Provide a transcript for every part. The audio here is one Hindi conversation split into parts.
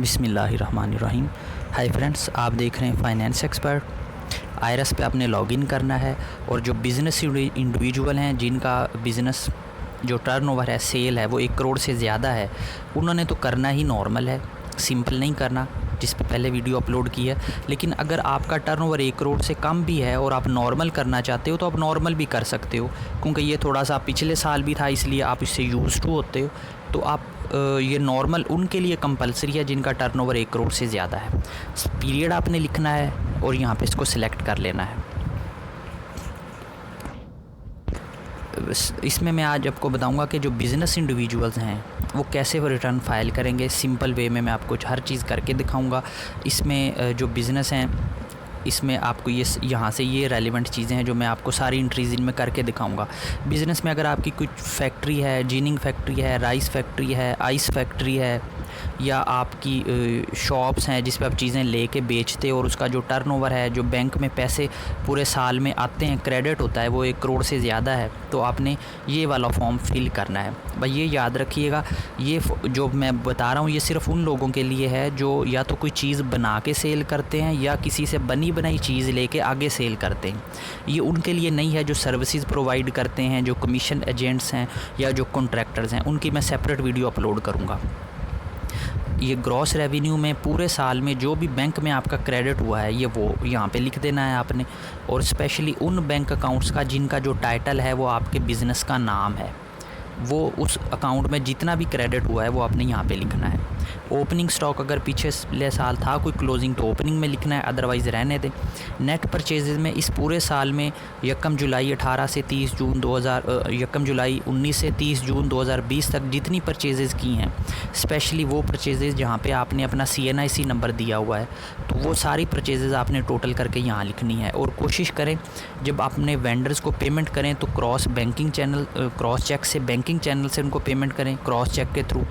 बिस्मिल्लाहिर्रहमानिर्रहीम। हाय फ्रेंड्स, आप देख रहे हैं फाइनेंस एक्सपर्ट। आयरस पे आपने लॉगिन करना है और जो बिज़नेस इंडिविजुअल हैं जिनका बिज़नेस जो टर्नओवर है, सेल है, वो 1 करोड़ से ज़्यादा है, उन्होंने तो करना ही नॉर्मल है, सिंपल नहीं करना, जिस पे पहले वीडियो अपलोड की है। लेकिन अगर आपका टर्नओवर 1 करोड़ से कम भी है और आप नॉर्मल करना चाहते हो तो आप नॉर्मल भी कर सकते हो, क्योंकि ये थोड़ा सा पिछले साल भी था, इसलिए आप इससे यूज़ टू होते हो। तो आप ये नॉर्मल उनके लिए कंपलसरी है जिनका टर्नओवर 1 करोड़ से ज़्यादा है। पीरियड आपने लिखना है और यहाँ पे इसको सिलेक्ट कर लेना है। इसमें मैं आज आपको बताऊंगा कि जो बिज़नेस इंडिविजुअल्स हैं वो कैसे वो रिटर्न फाइल करेंगे। सिंपल वे में मैं आपको हर चीज़ करके दिखाऊंगा। इसमें जो बिज़नेस हैं, इसमें आपको ये यहाँ से ये रेलिवेंट चीज़ें हैं जो मैं आपको सारी एंट्रीज इनमें करके दिखाऊंगा। बिज़नेस में अगर आपकी कुछ फैक्ट्री है, जीनिंग फैक्ट्री है, राइस फैक्ट्री है, आइस फैक्ट्री है, या आपकी शॉप्स हैं जिस पे आप चीज़ें लेके बेचते हो और उसका जो टर्नओवर है, जो बैंक में पैसे पूरे साल में आते हैं, क्रेडिट होता है, वो 1 करोड़ से ज़्यादा है, तो आपने ये वाला फॉर्म फिल करना है। भाई ये याद रखिएगा, ये जो मैं बता रहा हूँ ये सिर्फ उन लोगों के लिए है जो या तो कोई चीज़ बना के सेल करते हैं या किसी से बनी बनाई चीज़ लेके आगे सेल करते हैं। ये उनके लिए नहीं है जो सर्विसेज प्रोवाइड करते हैं, जो कमीशन एजेंट्स हैं या जो कॉन्ट्रैक्टर्स हैं, उनकी मैं सेपरेट वीडियो अपलोड करूँगा। ये ग्रॉस रेवेन्यू में पूरे साल में जो भी बैंक में आपका क्रेडिट हुआ है, ये वो यहाँ पे लिख देना है आपने। और स्पेशली उन बैंक अकाउंट्स का जिनका जो टाइटल है वो आपके बिज़नेस का नाम है, वो उस अकाउंट में जितना भी क्रेडिट हुआ है वो आपने यहाँ पे लिखना है। ओपनिंग स्टॉक अगर पिछले साल था कोई क्लोजिंग तो ओपनिंग में लिखना है, अदरवाइज़ रहने दें। नेट परचेजेज़ में इस पूरे साल में यकम जुलाई 19 से 30 जून 2020 तक जितनी परचेजेज़ की हैं, स्पेशली वो परचेजेज़ जहाँ पे आपने अपना CNIC नंबर दिया हुआ है, तो वो सारी परचेजेज़ आपने टोटल करके यहाँ लिखनी है। और कोशिश करें जब अपने वेंडर्स को पेमेंट करें तो क्रॉस चेक से बैंकिंग चैनल से उनको पेमेंट करें, क्रॉस चेक के थ्रू।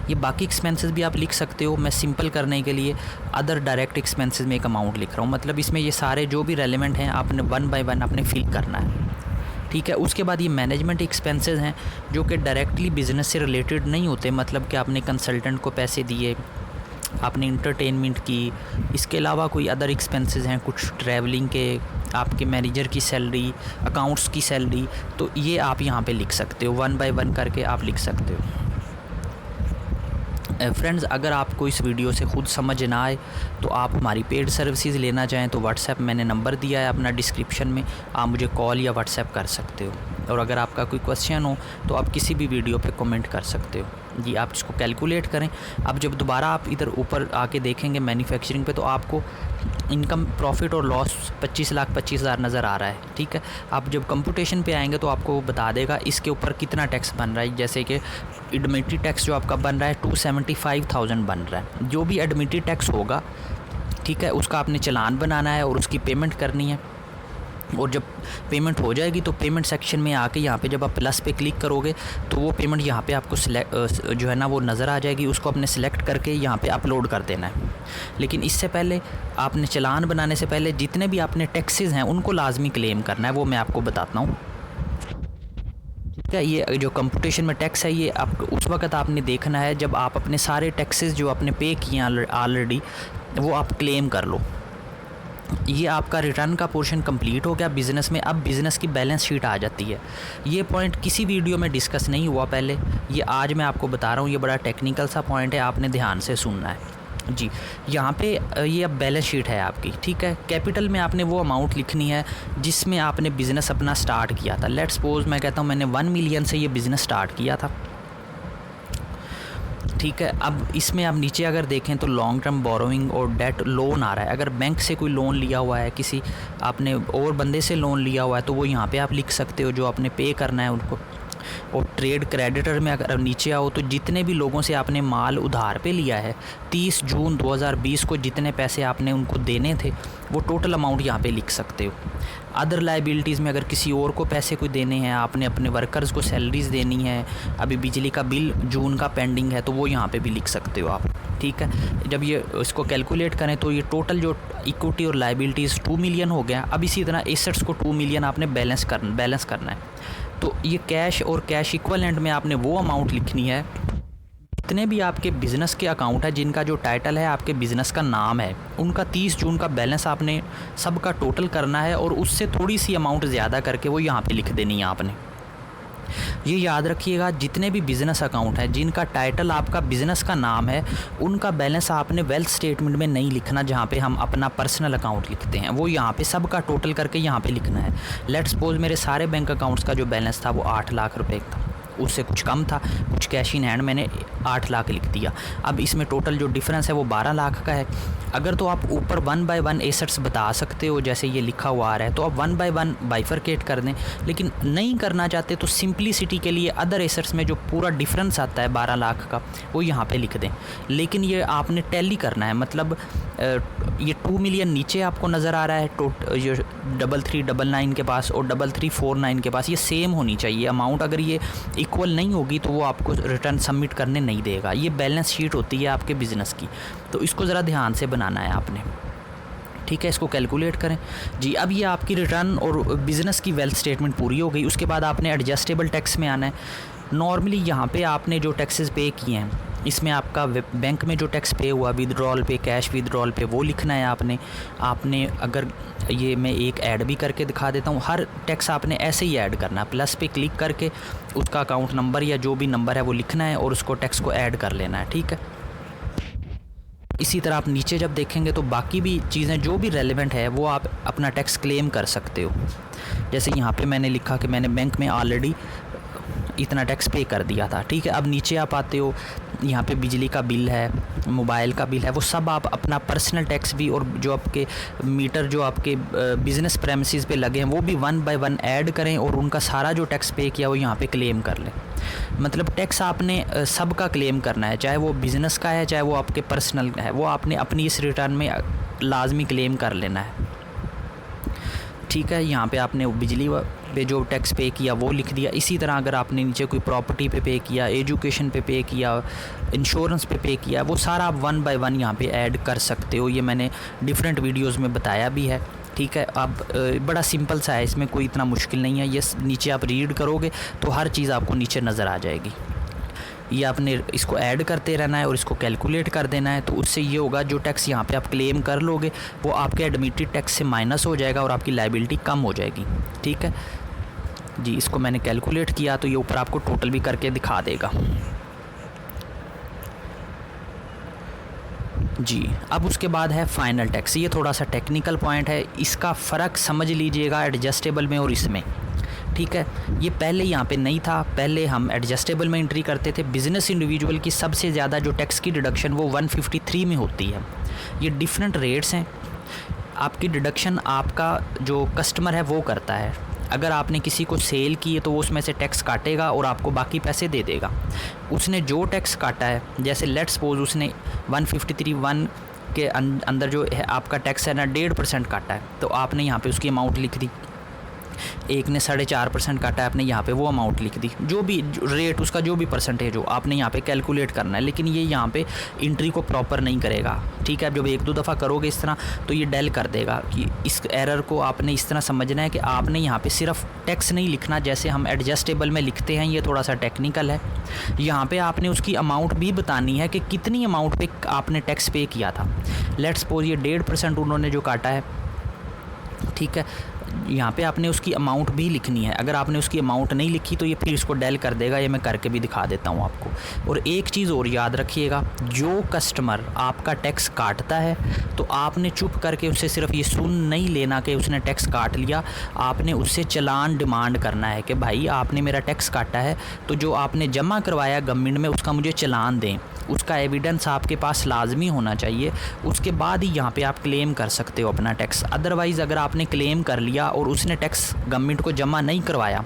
ये बाकी एक्सपेंसेस भी आप लिख सकते हो, मैं सिंपल करने के लिए अदर डायरेक्ट एक्सपेंसेस में एक अमाउंट लिख रहा हूँ। मतलब इसमें ये सारे जो भी रेलेवेंट हैं आपने 1 बाय 1 आपने फिल करना है, ठीक है। उसके बाद ये मैनेजमेंट एक्सपेंसेस हैं जो कि डायरेक्टली बिज़नेस से रिलेटेड नहीं होते, मतलब कि आपने कंसल्टेंट को पैसे दिए, आपने इंटरटेनमेंट की, इसके अलावा कोई अदर एक्सपेंसेस हैं, कुछ ट्रैवलिंग के, आपके मैनेजर की सैलरी, अकाउंट्स की सैलरी, तो ये आप यहाँ पे लिख सकते हो, 1 बाय 1 करके आप लिख सकते हो। फ्रेंड्स, अगर आपको इस वीडियो से ख़ुद समझ ना आए तो आप हमारी पेड सर्विसेज लेना चाहें तो व्हाट्सएप मैंने नंबर दिया है अपना डिस्क्रिप्शन में, आप मुझे कॉल या व्हाट्सएप कर सकते हो। और अगर आपका कोई क्वेश्चन हो तो आप किसी भी वीडियो पे कमेंट कर सकते हो जी। आप इसको कैलकुलेट करें। अब जब दोबारा आप इधर ऊपर आके देखेंगे मैन्युफैक्चरिंग पे, तो आपको इनकम प्रॉफिट और लॉस 25,25,000 नज़र आ रहा है, ठीक है। आप जब कंप्यूटेशन पे आएंगे तो आपको बता देगा इसके ऊपर कितना टैक्स बन रहा है। जैसे कि एडमिटी टैक्स जो आपका बन रहा है 275,000 बन रहा है। जो भी एडमिटी टैक्स होगा, ठीक है, उसका आपने चालान बनाना है और उसकी पेमेंट करनी है। और जब पेमेंट हो जाएगी तो पेमेंट सेक्शन में आके यहाँ पे जब आप प्लस पे क्लिक करोगे तो वो पेमेंट यहाँ पे आपको जो है ना वो नज़र आ जाएगी। उसको आपने सेलेक्ट करके यहाँ पे अपलोड कर देना है। लेकिन इससे पहले आपने चालान बनाने से पहले जितने भी आपने टैक्सेस हैं उनको लाजमी क्लेम करना है, वो मैं आपको बताता हूँ, ठीक है। ये जो कंप्यूटेशन में टैक्स है, ये आप उस वक्त आपने देखना है जब आप अपने सारे टैक्सेस जो आपने पे किए हैं ऑलरेडी, वो आप क्लेम कर लो। ये आपका रिटर्न का पोर्शन कंप्लीट हो गया बिज़नेस में। अब बिज़नेस की बैलेंस शीट आ जाती है। ये पॉइंट किसी वीडियो में डिस्कस नहीं हुआ पहले, ये आज मैं आपको बता रहा हूँ। ये बड़ा टेक्निकल सा पॉइंट है, आपने ध्यान से सुनना है जी। यहाँ पे ये अब बैलेंस शीट है आपकी, ठीक है। कैपिटल में आपने वो अमाउंट लिखनी है जिसमें आपने बिज़नेस अपना स्टार्ट किया था। लेट्स सपोज मैं कहता हूँ मैंने 1 मिलियन से ये बिज़नेस स्टार्ट किया था, ठीक है। अब इसमें आप नीचे अगर देखें तो लॉन्ग टर्म बोरोइंग और डेट लोन आ रहा है। अगर बैंक से कोई लोन लिया हुआ है, किसी आपने और बंदे से लोन लिया हुआ है, तो वो यहाँ पे आप लिख सकते हो जो आपने पे करना है उनको। और ट्रेड क्रेडिटर में अगर नीचे आओ तो जितने भी लोगों से आपने माल उधार पे लिया है 30 जून 2020 को जितने पैसे आपने उनको देने थे वो टोटल अमाउंट यहाँ पे लिख सकते हो। अदर लाइबिलिटीज़ में अगर किसी और को पैसे कोई देने हैं, आपने अपने वर्कर्स को सैलरीज़ देनी है, अभी बिजली का बिल जून का पेंडिंग है, तो वो यहाँ पे भी लिख सकते हो आप, ठीक है। जब ये इसको कैलकुलेट करें तो ये टोटल जो इक्विटी और लाइबिलिटीज़ 2 मिलियन हो गया। अब इसी तरह एसेट्स को 2 मिलियन आपने बैलेंस करना है। तो ये कैश और कैश इक्वलेंट में आपने वो अमाउंट लिखनी है जितने भी आपके बिज़नेस के अकाउंट है जिनका जो टाइटल है आपके बिज़नेस का नाम है, उनका 30 जून का बैलेंस आपने सबका टोटल करना है और उससे थोड़ी सी अमाउंट ज़्यादा करके वो यहाँ पे लिख देनी है आपने। ये याद रखिएगा, जितने भी बिज़नेस अकाउंट हैं जिनका टाइटल आपका बिज़नेस का नाम है, उनका बैलेंस आपने वेल्थ स्टेटमेंट में नहीं लिखना जहाँ पे हम अपना पर्सनल अकाउंट लिखते हैं, वो यहाँ पे सबका टोटल करके यहाँ पे लिखना है। लेट्स सपोज मेरे सारे बैंक अकाउंट्स का जो बैलेंस था वो 8 लाख रुपए था, उससे कुछ कम था, कुछ कैश इन हैंड मैंने 8 लाख लिख दिया। अब इसमें टोटल जो डिफरेंस है वो 12 लाख का है। अगर तो आप ऊपर 1 बाय 1 एसेट्स बता सकते हो, जैसे ये लिखा हुआ आ रहा है, तो आप 1 बाय 1 बाइफरकेट कर दें। लेकिन नहीं करना चाहते तो सिंप्लिसिटी के लिए अदर एसेट्स में जो पूरा डिफरेंस आता है 12 लाख का, वो यहाँ पे लिख दें। लेकिन ये आपने टैली करना है, मतलब ये 2 मिलियन नीचे आपको नज़र आ रहा है ये 3399 के पास और 3349 के पास, ये सेम होनी चाहिए अमाउंट। अगर ये इक्वल नहीं होगी तो वो आपको रिटर्न सबमिट करने नहीं देगा। ये बैलेंस शीट होती है आपके बिज़नेस की, तो इसको ज़रा ध्यान से बनाना है आपने, ठीक है। इसको कैलकुलेट करें जी। अब ये आपकी रिटर्न और बिज़नेस की वेल्थ स्टेटमेंट पूरी हो गई। उसके बाद आपने एडजस्टेबल टैक्स में आना है। नॉर्मली यहाँ पे आपने जो टैक्सेस पे किए हैं, इसमें आपका बैंक में जो टैक्स पे हुआ, विदड्रॉल पे, कैश विदड्रॉल पे, वो लिखना है आपने अगर ये मैं एक ऐड भी करके दिखा देता हूँ, हर टैक्स आपने ऐसे ही ऐड करना है। प्लस पे क्लिक करके उसका अकाउंट नंबर या जो भी नंबर है वो लिखना है और उसको टैक्स को ऐड कर लेना है, ठीक है। इसी तरह आप नीचे जब देखेंगे तो बाकी भी चीज़ें जो भी रेलेवेंट है वो आप अपना टैक्स क्लेम कर सकते हो। जैसे यहाँ पे मैंने लिखा कि मैंने बैंक में ऑलरेडी इतना टैक्स पे कर दिया था, ठीक है। अब नीचे आप आते हो, यहाँ पे बिजली का बिल है, मोबाइल का बिल है, वो सब आप अपना पर्सनल टैक्स भी और जो आपके मीटर जो आपके बिज़नेस प्रेमिसेस पे लगे हैं वो भी 1 बाय 1 ऐड करें और उनका सारा जो टैक्स पे किया वो यहाँ पे क्लेम कर लें। मतलब टैक्स आपने सबका क्लेम करना है, चाहे वो बिज़नेस का है चाहे वो आपके पर्सनल का है, वो आपने अपनी इस रिटर्न में लाजमी क्लेम कर लेना है, ठीक है। यहाँ पे आपने बिजली पे जो टैक्स पे किया वो लिख दिया। इसी तरह अगर आपने नीचे कोई प्रॉपर्टी पे किया, एजुकेशन पे किया, इंश्योरेंस पे किया, वो सारा आप 1 बाय 1 यहाँ पे ऐड कर सकते हो। ये मैंने डिफरेंट वीडियोस में बताया भी है, ठीक है। अब बड़ा सिंपल सा है, इसमें कोई इतना मुश्किल नहीं है। ये नीचे आप रीड करोगे तो हर चीज़ आपको नीचे नज़र आ जाएगी। ये आपने इसको ऐड करते रहना है और इसको कैलकुलेट कर देना है। तो उससे ये होगा जो टैक्स यहाँ पे आप क्लेम कर लोगे वो आपके एडमिटेड टैक्स से माइनस हो जाएगा और आपकी लायबिलिटी कम हो जाएगी, ठीक है जी। इसको मैंने कैलकुलेट किया तो ये ऊपर आपको टोटल भी करके दिखा देगा जी। अब उसके बाद है फाइनल टैक्स। ये थोड़ा सा टेक्निकल पॉइंट है, इसका फ़र्क समझ लीजिएगा एडजस्टेबल में और इसमें, ठीक है। ये पहले यहाँ पे नहीं था, पहले हम एडजस्टेबल में एंट्री करते थे। बिज़नेस इंडिविजुअल की सबसे ज़्यादा जो टैक्स की डिडक्शन वो 153 में होती है। ये डिफरेंट रेट्स हैं। आपकी डिडक्शन आपका जो कस्टमर है वो करता है। अगर आपने किसी को सेल की है तो वो उसमें से टैक्स काटेगा और आपको बाकी पैसे दे देगा। उसने जो टैक्स काटा है, जैसे लेट्स सपोज उसने 153(1) के अंदर जो है आपका टैक्स है ना 1.5% काटा है, तो आपने यहाँ पे उसकी अमाउंट लिख दी। एक ने 4.5% काटा है, आपने यहाँ पे वो अमाउंट लिख दी। जो भी रेट उसका जो भी परसेंटेज हो आपने यहाँ पे कैलकुलेट करना है। लेकिन ये यहाँ पे एंट्री को प्रॉपर नहीं करेगा, ठीक है। जब 1-2 दफ़ा करोगे इस तरह तो ये डेल कर देगा कि इस एरर को आपने इस तरह समझना है कि आपने यहाँ पे सिर्फ टैक्स नहीं लिखना जैसे हम एडजस्टेबल में लिखते हैं। ये थोड़ा सा टेक्निकल है। यहाँ पे आपने उसकी अमाउंट भी बतानी है कि कितनी अमाउंट पे आपने टैक्स पे किया था। लेट्स सपोज ये 1.5% उन्होंने जो काटा है, ठीक है। यहाँ पे आपने उसकी अमाउंट भी लिखनी है। अगर आपने उसकी अमाउंट नहीं लिखी तो ये फिर इसको डेल कर देगा। ये मैं करके भी दिखा देता हूँ आपको। और एक चीज़ और याद रखिएगा, जो कस्टमर आपका टैक्स काटता है तो आपने चुप करके उससे सिर्फ ये सुन नहीं लेना कि उसने टैक्स काट लिया। आपने उससे चालान डिमांड करना है कि भाई आपने मेरा टैक्स काटा है तो जो आपने जमा करवाया गवर्नमेंट में उसका मुझे चालान दें। उसका एविडेंस आपके पास लाजमी होना चाहिए। उसके बाद ही यहाँ पे आप क्लेम कर सकते हो अपना टैक्स। अदरवाइज़ अगर आपने क्लेम कर लिया और उसने टैक्स गवर्नमेंट को जमा नहीं करवाया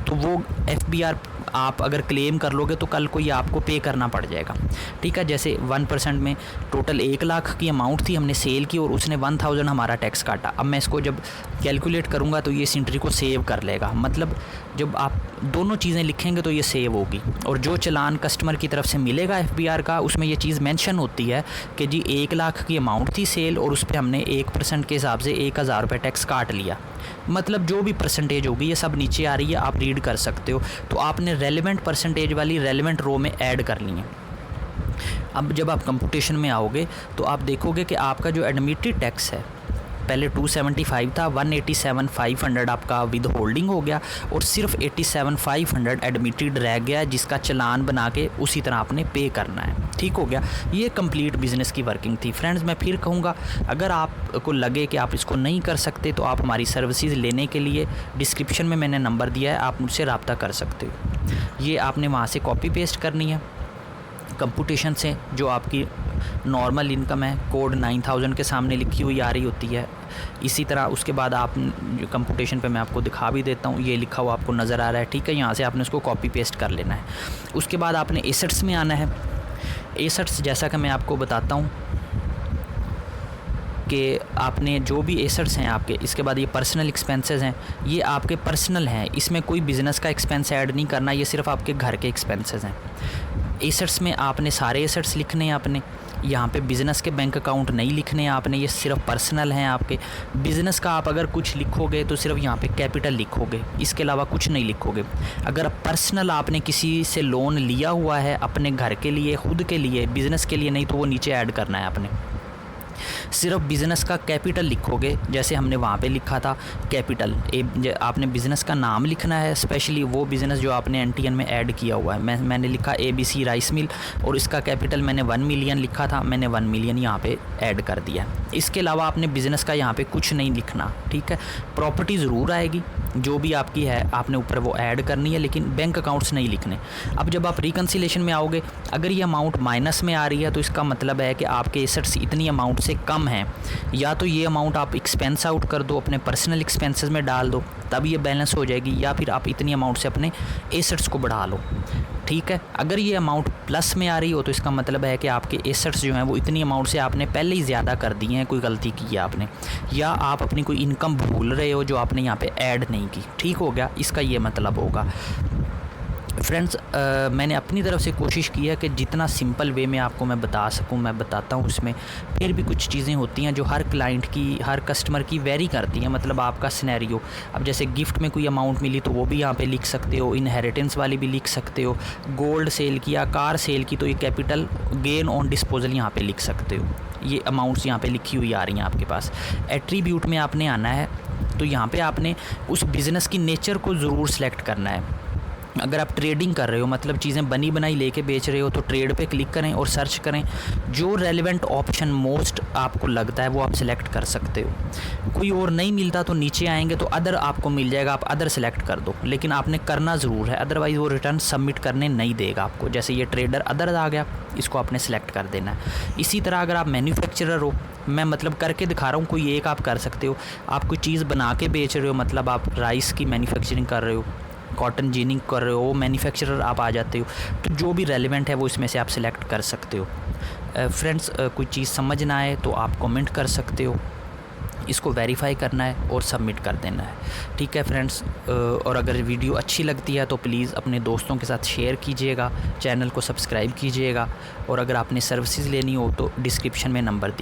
तो वो FBR आप अगर क्लेम कर लोगे तो कल को ये आपको पे करना पड़ जाएगा, ठीक है। जैसे 1% में टोटल 1 लाख की अमाउंट थी, हमने सेल की और उसने 1000 हमारा टैक्स काटा। अब मैं इसको जब कैलकुलेट करूँगा तो ये इस एंट्री को सेव कर लेगा। मतलब जब आप दोनों चीज़ें लिखेंगे तो ये सेव होगी। और जो चालान कस्टमर की तरफ से मिलेगा FBR का, उसमें ये चीज़ मेंशन होती है कि जी 1 लाख की अमाउंट थी सेल और उस पर हमने 1% के हिसाब से 1000 रुपये टैक्स काट लिया। मतलब जो भी परसेंटेज होगी ये सब नीचे आ रही है, आप रीड कर सकते हो। तो आपने रेलेवेंट परसेंटेज वाली रेलेवेंट रो में ऐड करनी है। अब जब आप कंप्यूटेशन में आओगे तो आप देखोगे कि आपका जो एडमिटेड टैक्स है पहले 275 था, 187,500 आपका विद होल्डिंग हो गया और सिर्फ 87,500 एडमिटेड रह गया, जिसका चालान बना के उसी तरह आपने पे करना है। ठीक हो गया। ये कंप्लीट बिज़नेस की वर्किंग थी। फ्रेंड्स, मैं फिर कहूँगा, अगर आपको लगे कि आप इसको नहीं कर सकते तो आप हमारी सर्विसेज लेने के लिए डिस्क्रिप्शन में मैंने नंबर दिया है, आप मुझसे रब्ता कर सकते हो। ये आपने वहाँ से कॉपी पेस्ट करनी है कंप्यूटेशन से, जो आपकी नॉर्मल इनकम है कोड 9000 के सामने लिखी हुई आ रही होती है। इसी तरह उसके बाद आप कंप्यूटेशन पे मैं आपको दिखा भी देता हूँ, ये लिखा हुआ आपको नज़र आ रहा है। ठीक है, यहाँ से आपने उसको कॉपी पेस्ट कर लेना है। उसके बाद आपने एसेट्स में आना है। एसेट्स जैसा कि मैं आपको बताता हूँ कि आपने जो भी एसेट्स हैं आपके, इसके बाद ये पर्सनल एक्सपेंसेस हैं, ये आपके पर्सनल हैं, इसमें कोई बिज़नेस का एक्सपेंस ऐड नहीं करना, ये सिर्फ आपके घर के एक्सपेंसेस हैं। एसेट्स में आपने सारे एसेट्स लिखने हैं आपने, यहाँ पे बिज़नेस के बैंक अकाउंट नहीं लिखने हैं आपने, ये सिर्फ पर्सनल हैं आपके। बिज़नेस का आप अगर कुछ लिखोगे तो सिर्फ यहाँ पे कैपिटल लिखोगे, इसके अलावा कुछ नहीं लिखोगे। अगर पर्सनल आपने किसी से लोन लिया हुआ है अपने घर के लिए, खुद के लिए, बिज़नेस के लिए नहीं, तो वो नीचे ऐड करना है आपने। सिर्फ बिज़नेस का कैपिटल लिखोगे, जैसे हमने वहाँ पे लिखा था कैपिटल। आपने बिज़नेस का नाम लिखना है, स्पेशली वो बिज़नेस जो आपने एनटीएन में ऐड किया हुआ है। मैंने लिखा ABC राइस मिल और इसका कैपिटल मैंने 1 मिलियन लिखा था, मैंने 1 मिलियन यहाँ पे ऐड कर दिया। इसके अलावा आपने बिज़नेस का यहाँ पे कुछ नहीं लिखना। ठीक है, प्रॉपर्टी ज़रूर आएगी, जो भी आपकी है आपने ऊपर वो ऐड करनी है, लेकिन बैंक अकाउंट्स नहीं लिखने। अब जब आप रिकन्सिलेशन में आओगे, अगर ये अमाउंट माइनस में आ रही है तो इसका मतलब है कि आपके एसेट्स इतनी अमाउंट से कम हैं। या तो ये अमाउंट आप एक्सपेंस आउट कर दो, अपने पर्सनल एक्सपेंसेस में डाल दो, तब ये बैलेंस हो जाएगी, या फिर आप इतनी अमाउंट से अपने एसेट्स को बढ़ा लो। ठीक है, अगर ये अमाउंट प्लस में आ रही हो तो इसका मतलब है कि आपके एसेट्स जो हैं वो इतनी अमाउंट से आपने पहले ही ज़्यादा कर दिए हैं, कोई गलती की है आपने, या आप अपनी कोई इनकम भूल रहे हो जो आपने यहाँ पे ऐड नहीं की। ठीक हो गया, इसका ये मतलब होगा। फ्रेंड्स, मैंने अपनी तरफ से कोशिश की है कि जितना सिंपल वे में आपको मैं बता सकूं मैं बताता हूं। उसमें फिर भी कुछ चीज़ें होती हैं जो हर क्लाइंट की, हर कस्टमर की वेरी करती हैं। मतलब आपका सिनेरियो, अब जैसे गिफ्ट में कोई अमाउंट मिली तो वो भी यहाँ पे लिख सकते हो, इनहेरिटेंस वाली भी लिख सकते हो, गोल्ड सेल किया, कार सेल की, तो ये कैपिटल गेन ऑन डिस्पोजल यहाँ पर लिख सकते हो। ये अमाउंट्स यहाँ पर लिखी हुई आ रही हैं आपके पास। एट्रीब्यूट में आपने आना है तो यहाँ पर आपने उस बिज़नेस की नेचर को ज़रूर सेलेक्ट करना है। अगर आप ट्रेडिंग कर रहे हो, मतलब चीज़ें बनी बनाई लेके बेच रहे हो, तो ट्रेड पे क्लिक करें और सर्च करें। जो रेलेवेंट ऑप्शन मोस्ट आपको लगता है वो आप सिलेक्ट कर सकते हो। कोई और नहीं मिलता तो नीचे आएंगे तो अदर आपको मिल जाएगा, आप अदर सेलेक्ट कर दो, लेकिन आपने करना ज़रूर है, अदरवाइज़ वो रिटर्न सबमिट करने नहीं देगा आपको। जैसे ये ट्रेडर अदर आ गया, इसको आपने सेलेक्ट कर देना है। इसी तरह अगर आप मैन्युफैक्चरर हो, मैं मतलब करके दिखा रहा हूँ, कोई एक आप कर सकते हो। आप कोई चीज़ बना के बेच रहे हो, मतलब आप राइस की मैन्युफैक्चरिंग कर रहे हो, कॉटन जीनिंग कर रहे हो, मैन्युफैक्चरर आप आ जाते हो, तो जो भी रेलेवेंट है वो इसमें से आप सिलेक्ट कर सकते हो। फ्रेंड्स, कोई चीज़ समझ ना आए तो आप कमेंट कर सकते हो, इसको वेरीफाई करना है और सबमिट कर देना है। ठीक है फ्रेंड्स, और अगर वीडियो अच्छी लगती है तो प्लीज़ अपने दोस्तों के साथ शेयर कीजिएगा, चैनल को सब्सक्राइब कीजिएगा, और अगर आपने सर्विसेज लेनी हो तो डिस्क्रिप्शन में नंबर दी